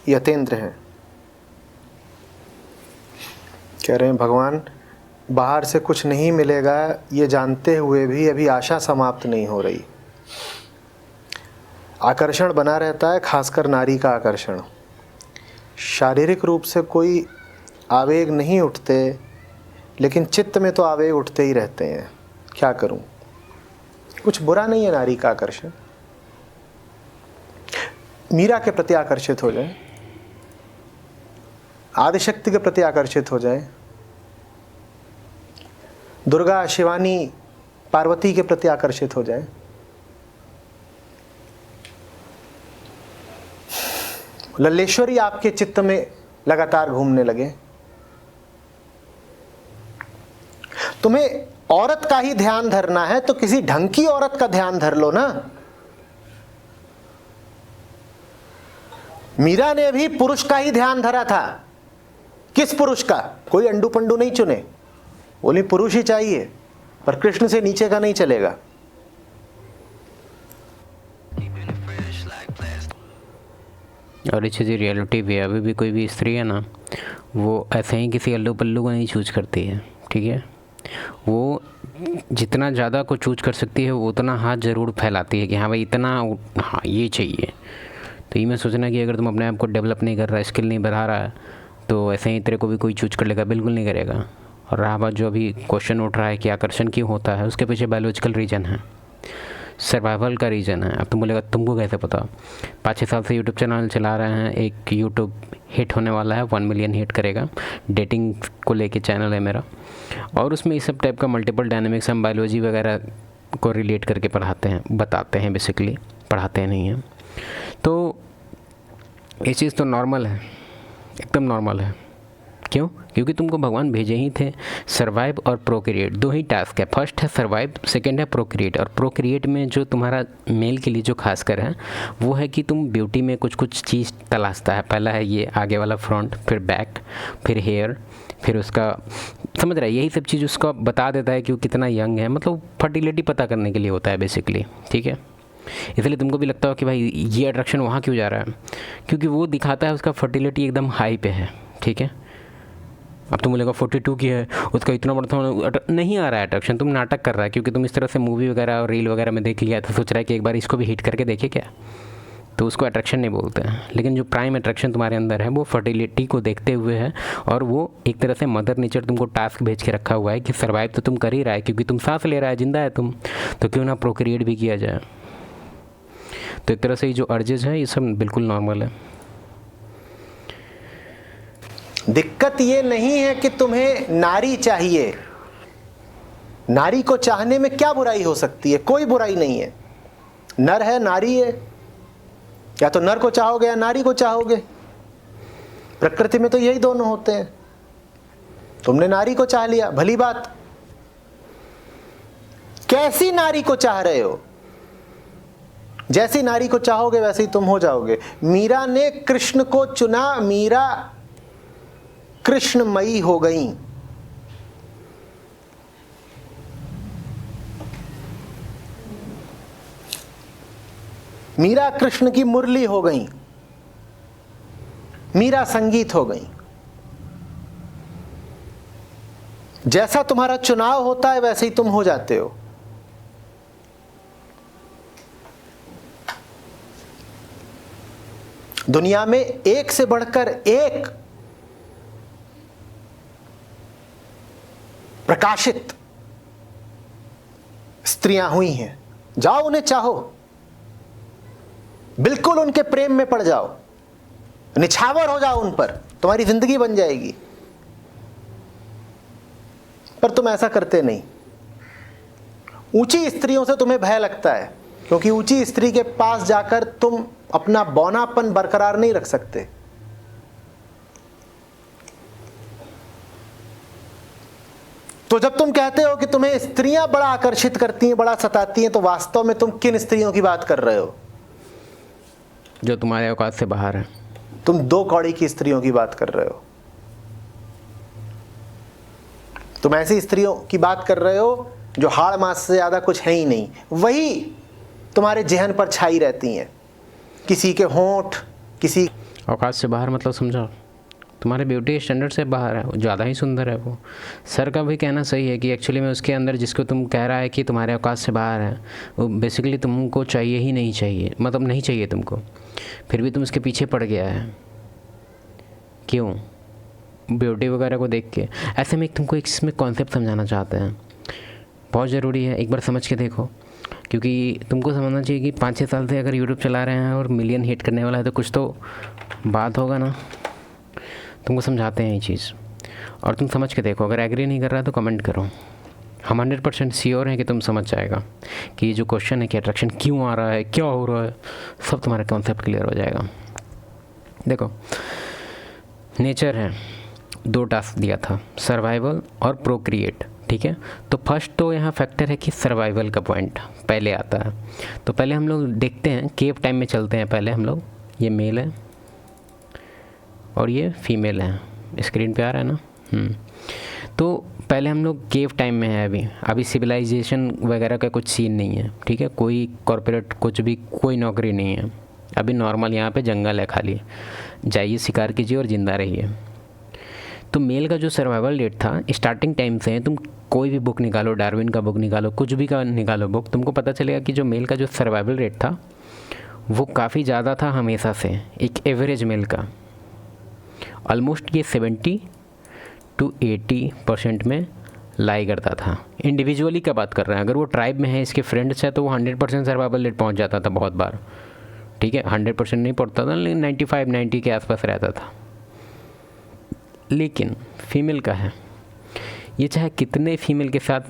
यतेंद्र हैं, कह रहे हैं भगवान बाहर से कुछ नहीं मिलेगा ये जानते हुए भी अभी आशा समाप्त नहीं हो रही। आकर्षण बना रहता है, खासकर नारी का आकर्षण। शारीरिक रूप से कोई आवेग नहीं उठते, लेकिन चित्त में तो आवेग उठते ही रहते हैं। क्या करूं? कुछ बुरा नहीं है नारी का आकर्षण। मीरा के प्रति आकर्षित हो जाए, आदिशक्ति के प्रति आकर्षित हो जाए, दुर्गा, शिवानी, पार्वती के प्रति आकर्षित हो जाए, लल्लेश्वरी आपके चित्त में लगातार घूमने लगे, तुम्हें औरत का ही ध्यान धरना है तो किसी ढंग की औरत का ध्यान धर लो ना। मीरा ने भी पुरुष का ही ध्यान धरा था। किस पुरुष का? कोई अंडू पंडू नहीं चुने, बोली पुरुष ही चाहिए, पर कृष्ण से नीचे का नहीं चलेगा। और ये चीज़ रियलिटी भी है। अभी भी कोई भी स्त्री है ना, वो ऐसे ही किसी अल्लू पल्लू को नहीं चूज करती है, ठीक है। वो जितना ज़्यादा को चूज कर सकती है वो उतना हाथ ज़रूर फैलाती है कि हाँ भाई इतना, हाँ ये चाहिए। तो ये मैं सोचना कि अगर तुम अपने आप को डेवलप नहीं कर रहा, स्किल नहीं बढ़ा रहा है, तो ऐसे ही तेरे को भी कोई चूज कर लेगा? बिल्कुल नहीं करेगा। और रहा बात जो अभी क्वेश्चन उठ रहा है कि आकर्षण क्यों होता है, उसके पीछे बायोलॉजिकल रीज़न है, सर्वाइवल का रीज़न है। अब तुम बोलेगा तुमको कैसे पता? 5-6 साल से यूट्यूब चैनल चला रहे हैं। एक यूट्यूब हिट होने वाला है, 1 मिलियन हिट करेगा। डेटिंग को लेके चैनल है मेरा, और उसमें इस सब टाइप का मल्टीपल डायनेमिक्स हम बायोलॉजी वगैरह को रिलेट करके पढ़ाते हैं, बताते हैं, बेसिकली पढ़ाते नहीं हैं। तो ये चीज़ तो नॉर्मल है, एकदम नॉर्मल है। क्यों? क्योंकि तुमको भगवान भेजे ही थे सर्वाइव और प्रोक्रिएट, 2 ही टास्क है। फर्स्ट है सर्वाइव, सेकंड है प्रोक्रिएट। और प्रोक्रिएट में जो तुम्हारा मेल के लिए जो खासकर है वो है कि तुम ब्यूटी में कुछ कुछ चीज़ तलाशता है। पहला है ये आगे वाला फ्रंट, फिर बैक, फिर हेयर, फिर उसका, समझ रहा है, यही सब चीज़ उसका बता देता है कि वो कितना यंग है। मतलब फर्टिलिटी पता करने के लिए होता है बेसिकली, ठीक है। इसलिए तुमको भी लगता हो कि भाई ये अट्रैक्शन वहाँ क्यों जा रहा है, क्योंकि वो दिखाता है उसका फर्टिलिटी एकदम हाई पे है, ठीक है। अब तुम बोलेगा 42 की है, उसका इतना बड़ा नहीं आ रहा है अट्रैक्शन, तुम नाटक कर रहा है, क्योंकि तुम इस तरह से मूवी वगैरह और रील वगैरह में देख लिया तो सोच रहा है कि एक बार इसको भी हिट करके देखे क्या, तो उसको अट्रैक्शन नहीं बोलते हैं। लेकिन जो प्राइम अट्रैक्शन तुम्हारे अंदर है वो फर्टिलिटी को देखते हुए है, और वो एक तरह से मदर नेचर तुमको टास्क भेज के रखा हुआ है कि सर्वाइव तो तुम कर ही रहा है, क्योंकि तुम सांस ले रहा है, जिंदा है तुम, तो क्यों ना प्रोक्रिएट भी किया जाए। तो एक तरह से ये जो अर्जेज है ये सब बिल्कुल नॉर्मल है। दिक्कत ये नहीं है कि तुम्हें नारी चाहिए। नारी को चाहने में क्या बुराई हो सकती है? कोई बुराई नहीं है। नर है, नारी है, या तो नर को चाहोगे या नारी को चाहोगे। प्रकृति में तो यही दोनों होते हैं। तुमने नारी को चाह लिया, भली बात। कैसी नारी को चाह रहे हो? जैसी नारी को चाहोगे वैसे ही तुम हो जाओगे। मीरा ने कृष्ण को चुना, मीरा कृष्णमयी हो गई। मीरा कृष्ण की मुरली हो गई, मीरा संगीत हो गई। जैसा तुम्हारा चुनाव होता है वैसे ही तुम हो जाते हो। दुनिया में एक से बढ़कर एक प्रकाशित स्त्रियां हुई हैं। जाओ उन्हें चाहो, बिल्कुल उनके प्रेम में पड़ जाओ, निछावर हो जाओ उन पर, तुम्हारी जिंदगी बन जाएगी। पर तुम ऐसा करते नहीं। ऊंची स्त्रियों से तुम्हें भय लगता है, क्योंकि ऊंची स्त्री के पास जाकर तुम अपना बौनापन बरकरार नहीं रख सकते। तो जब तुम कहते हो कि तुम्हें स्त्रियां बड़ा आकर्षित करती हैं, बड़ा सताती हैं, तो वास्तव में तुम किन स्त्रियों की बात कर रहे हो? जो तुम्हारे औकात से बाहर है। तुम 2 कौड़ी की स्त्रियों की बात कर रहे हो। तुम ऐसी स्त्रियों की बात कर रहे हो जो हाड़ मास से ज्यादा कुछ है ही नहीं, वही तुम्हारे जेहन पर छाई रहती हैं। किसी के होंठ, किसी औकात से बाहर मतलब समझो, तुम्हारे ब्यूटी स्टैंडर्ड से बाहर है, ज़्यादा ही सुंदर है वो। सर का भी कहना सही है कि एक्चुअली में उसके अंदर जिसको तुम कह रहा है कि तुम्हारे औकात से बाहर है, वो बेसिकली तुमको चाहिए ही नहीं चाहिए, मतलब नहीं चाहिए तुमको, फिर भी तुम उसके पीछे पड़ गया है। क्यों? ब्यूटी वगैरह को देख के। ऐसे में एक तुमको एक इसमें कॉन्सेप्ट समझाना चाहते हैं, बहुत ज़रूरी है, एक बार समझ के देखो। क्योंकि तुमको समझना चाहिए कि 5-6 साल से अगर यूट्यूब चला रहे हैं और मिलियन हिट करने वाला है तो कुछ तो बात होगा ना। तुमको समझाते हैं ये चीज़ और तुम समझ के देखो। अगर एग्री नहीं कर रहा तो कमेंट करो। हम 100% श्योर हैं कि तुम समझ जाएगा कि ये जो क्वेश्चन है कि अट्रैक्शन क्यों आ रहा है, क्या हो रहा है, सब तुम्हारा कॉन्सेप्ट क्लियर हो जाएगा। देखो, नेचर है, 2 टास्क दिया था, सर्वाइवल और प्रोक्रिएट, ठीक है। तो फर्स्ट तो यहाँ फैक्टर है कि सर्वाइवल का पॉइंट पहले आता है। तो पहले हम लोग देखते हैं, केव टाइम में चलते हैं पहले हम लोग। ये मेल है और ये फीमेल है, स्क्रीन पे आ रहा है ना। तो पहले हम लोग केव टाइम में है। अभी सिविलाइजेशन वगैरह का कुछ सीन नहीं है, ठीक है। कोई कॉरपोरेट कुछ भी, कोई नौकरी नहीं है। अभी नॉर्मल यहाँ पे जंगल है खाली, जाइए शिकार कीजिए और ज़िंदा रहिए। तो मेल का जो सर्वाइवल रेट था स्टार्टिंग टाइम से, तुम कोई भी बुक निकालो, डार्विन का बुक निकालो, कुछ भी का निकालो बुक, तुमको पता चलेगा कि जो मेल का जो सर्वाइवल रेट था वो काफ़ी ज़्यादा था हमेशा से, एक एवरेज मेल का। ऑलमोस्ट ये 70 to 80% में लाई करता था। इंडिविजुअली का बात कर रहे हैं, अगर वो ट्राइब में है, इसके फ्रेंड्स है, तो वो 100% सर्वाइवल रेट पहुंच जाता था बहुत बार, ठीक है। 100% नहीं पहुंचता था, लेकिन 95-90 के आसपास रहता था। लेकिन फीमेल का है, ये चाहे कितने फीमेल के साथ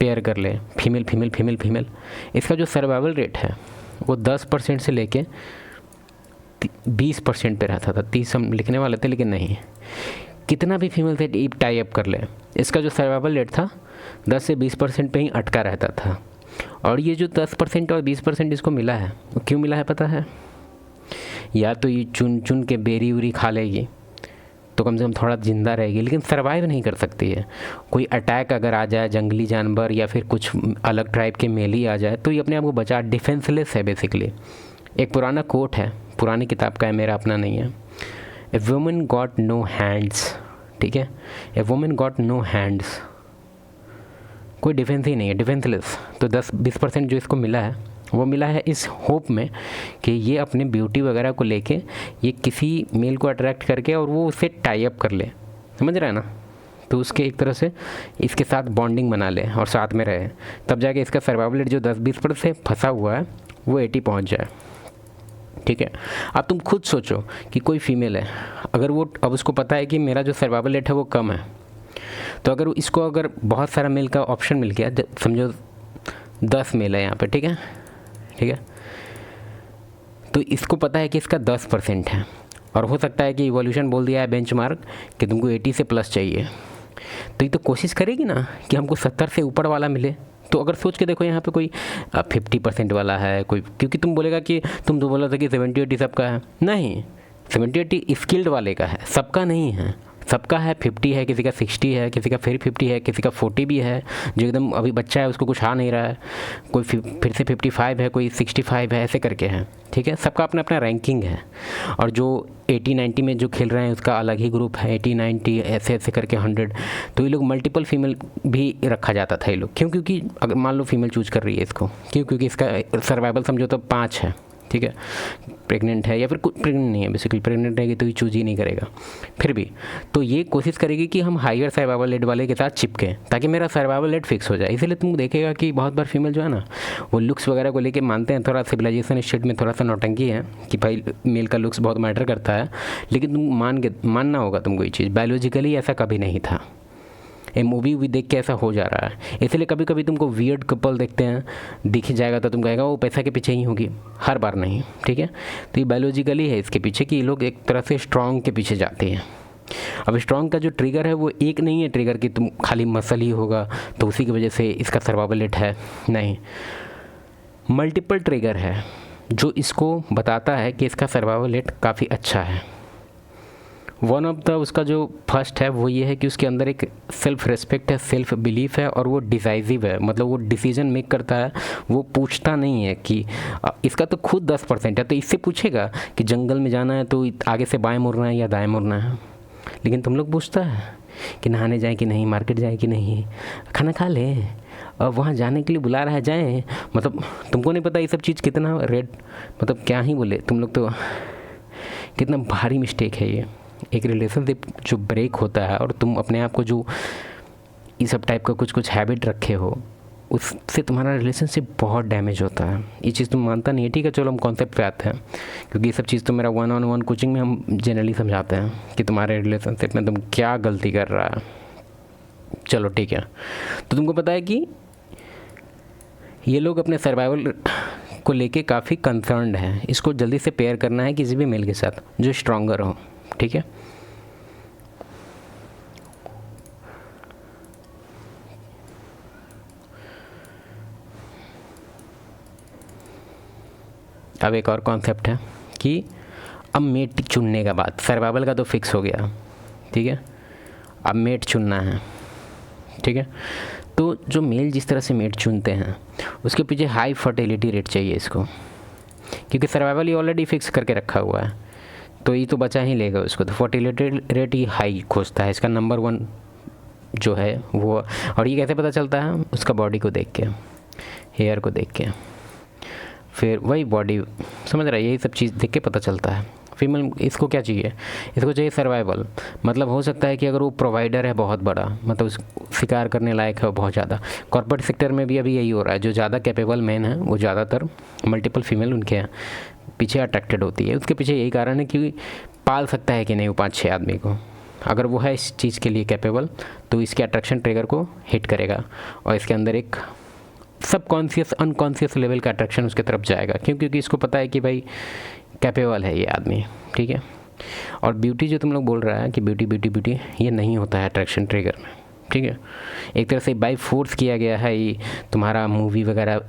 पेयर कर ले, फीमेल फीमेल फीमेल फीमेल, इसका जो सर्वाइवल रेट है वो 10% से लेके 20% पे रहता था। 30 हम लिखने वाले थे लेकिन नहीं, कितना भी फीमेल से टाई अप कर ले, इसका जो सर्वाइवल रेट था 10 से 20% पे ही अटका रहता था। और ये जो 10% और 20% इसको मिला है, वो क्यों मिला है पता है? या तो ये चुन चुन के बेरी उरी खा लेगी तो कम से कम थोड़ा ज़िंदा रहेगी, लेकिन सर्वाइव नहीं कर सकती है। कोई अटैक अगर आ जाए, जंगली जानवर या फिर कुछ अलग ट्राइब के मेल ही आ जाए, तो ये अपने आप को बचा, डिफेंसलेस है बेसिकली। एक पुराना कोट है, पुरानी किताब का है, मेरा अपना नहीं है। A woman got no hands, ठीक है। A woman got no hands, कोई डिफेंस ही नहीं है, डिफेंसलेस। तो 10-20% जो इसको मिला है वो मिला है इस होप में कि ये अपने ब्यूटी वगैरह को लेके ये किसी मेल को अट्रैक्ट करके और वो उसे टाई अप कर ले, समझ रहा है ना। तो उसके एक तरह से इसके साथ बॉन्डिंग बना ले और साथ में रहे, तब जाके इसका सर्वाइवल रेट जो 10-20% से फंसा हुआ है वो 80 पहुंच जाए, ठीक है। अब तुम खुद सोचो कि कोई फीमेल है, अगर वो अब उसको पता है कि मेरा जो सर्वाइवल रेट है वो कम है, तो अगर इसको अगर बहुत सारा मेल का ऑप्शन मिल गया, समझो 10 मेल है यहाँ पे, ठीक है, ठीक है। तो इसको पता है कि इसका 10% है और हो सकता है कि इवोल्यूशन बोल दिया है बेंचमार्क कि तुमको 80 से प्लस चाहिए, तो ये तो कोशिश करेगी ना कि हमको 70 से ऊपर वाला मिले। तो अगर सोच के देखो यहाँ पे कोई 50% वाला है कोई, क्योंकि तुम बोलेगा कि तुम तो बोला था कि 70-80 सबका है, नहीं, 70-80 स्किल्ड वाले का है, सबका नहीं है। सबका है 50 है, किसी का 60 है, किसी का फिर 50 है, किसी का 40 भी है, जो एकदम अभी बच्चा है उसको कुछ आ नहीं रहा है, कोई फिर से 55 है, कोई 65 है, ऐसे करके है, ठीक है। सबका अपना अपना रैंकिंग है। और जो 80-90 में जो खेल रहे हैं उसका अलग ही ग्रुप है, 80-90 ऐसे ऐसे करके 100। तो ये लोग मल्टीपल फीमेल भी रखा जाता था ये लोग, क्यों? क्योंकि अगर मान लो फीमेल चूज कर रही है इसको, क्यों? क्योंकि इसका सर्वाइवल समझो तो 5 है, ठीक है। प्रेग्नेंट है या फिर कुछ प्रेग्नेंट नहीं है, बेसिकली प्रेग्नेंट रहेगी तो ये चूज ही नहीं करेगा फिर भी। तो ये कोशिश करेगी कि हम हायर सर्वाइवल रेट वाले के साथ चिपके ताकि मेरा सर्वाइवल रेट फिक्स हो जाए। इसलिए तुम देखेगा कि बहुत बार फीमेल जो है ना वो लुक्स वगैरह को लेके मानते हैं, थोड़ा सिविलाइजेशन स्टेट में थोड़ा सा नौटंकी है कि भाई मेल का लुक्स बहुत मैटर करता है, लेकिन तुम मानना होगा तुमको ये चीज़, बायोलॉजिकली ऐसा कभी नहीं था। ये मूवी भी देख के ऐसा हो जा रहा है। इसलिए कभी कभी तुमको वियर्ड कपल देखते हैं, दिख जाएगा तो तुम कहेगा वो पैसा के पीछे ही होगी, हर बार नहीं, ठीक है। तो ये बायोलॉजिकली है इसके पीछे कि ये लोग एक तरह से स्ट्रॉन्ग के पीछे जाते हैं। अब स्ट्रॉन्ग का जो ट्रिगर है वो एक नहीं है ट्रिगर कि तुम खाली मसल ही होगा तो उसी की वजह से इसका सर्वाइवल रेट है, नहीं, मल्टीपल ट्रिगर है जो इसको बताता है कि इसका सर्वाइवल रेट काफ़ी अच्छा है। वन ऑफ द उसका जो फर्स्ट है वो ये है कि उसके अंदर एक सेल्फ रिस्पेक्ट है, सेल्फ बिलीफ है, और वो डिसाइसिव है, मतलब वो डिसीजन मेक करता है। वो पूछता नहीं है कि इसका तो खुद 10% है, तो इससे पूछेगा कि जंगल में जाना है तो आगे से बाएं मुड़ना है या दाएं मुड़ना है। लेकिन तुम लोग पूछता है कि नहाने जाए कि नहीं, मार्केट जाए कि नहीं, खाना खा ले, और वहाँ जाने के लिए बुला रहा है जाएँ। मतलब तुमको नहीं पता ये सब चीज़ कितना रेड, मतलब क्या ही बोले तुम लोग, तो कितना भारी मिस्टेक है ये। एक रिलेशनशिप जो ब्रेक होता है और तुम अपने आप को जो ये सब टाइप का कुछ हैबिट रखे हो, उससे तुम्हारा रिलेशनशिप बहुत डैमेज होता है। ये चीज़ तुम मानता नहीं है, ठीक है, चलो हम कॉन्सेप्ट पे आते हैं, क्योंकि ये सब चीज़ तो मेरा 1-on-1 कोचिंग में हम जनरली समझाते हैं कि तुम्हारे रिलेशनशिप में तुम क्या गलती कर रहा है। चलो ठीक है, तो तुमको पता है कि ये लोग अपने सर्वाइवल को लेके काफ़ी कंसर्न्ड हैं। इसको जल्दी से पेयर करना है किसी भी मेल के साथ जो स्ट्रॉन्गर हो, ठीक है। अब एक और कॉन्सेप्ट है कि अब मेट चुनने के बाद सर्वाइवल का तो फिक्स हो गया, ठीक है, अब मेट चुनना है, ठीक है। तो जो मेल जिस तरह से मेट चुनते हैं उसके पीछे हाई फर्टिलिटी रेट चाहिए इसको, क्योंकि सर्वाइवल ही ऑलरेडी फिक्स करके रखा हुआ है, तो ये तो बचा ही लेगा उसको, तो फर्टिलिटी रेट ही हाई खोजता है। इसका नंबर 1 जो है वो, और ये कैसे पता चलता है, उसका बॉडी को देख के, हेयर को देख के, फिर वही बॉडी, समझ रहा है, यही सब चीज़ देख के पता चलता है। फीमेल इसको क्या चाहिए, इसको चाहिए सर्वाइवल। मतलब हो सकता है कि अगर वो प्रोवाइडर है बहुत बड़ा, मतलब उस शिकार करने लायक है बहुत ज़्यादा। कॉर्पोरेट सेक्टर में भी अभी यही हो रहा है, जो ज़्यादा कैपेबल मैन है वो ज़्यादातर मल्टीपल फीमेल उनके पीछे अट्रैक्टेड होती है। उसके पीछे यही कारण है कि पाल सकता है कि नहीं वो 5-6 आदमी को। अगर वो है इस चीज़ के लिए कैपेबल तो इसके अट्रैक्शन ट्रिगर को हिट करेगा और इसके अंदर एक सबकॉन्शियस अनकॉन्शियस लेवल का अट्रैक्शन उसके तरफ जाएगा, क्योंकि इसको पता है कि भाई कैपेबल है ये आदमी, ठीक है। और ब्यूटी जो तुम लोग बोल रहा है कि ब्यूटी ब्यूटी ब्यूटी, ये नहीं होता है अट्रैक्शन ट्रिगर में, ठीक है। एक तरह से बाय फोर्स किया गया है ये तुम्हारा मूवी वगैरह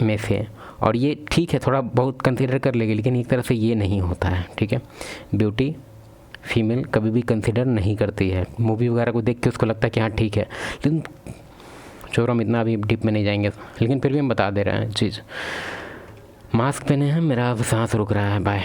में से, और ये ठीक है थोड़ा बहुत कंसिडर कर लेगी, लेकिन एक तरह से ये नहीं होता है, ठीक है। ब्यूटी फीमेल कभी भी कंसिडर नहीं करती है, मूवी वगैरह को देख के उसको लगता है कि हाँ ठीक है। लेकिन छोड़ो, हम इतना अभी डीप में नहीं जाएंगे, लेकिन फिर भी हम बता दे रहे हैं चीज़। मास्क पहने हैं, मेरा अब सांस रुक रहा है, बाय।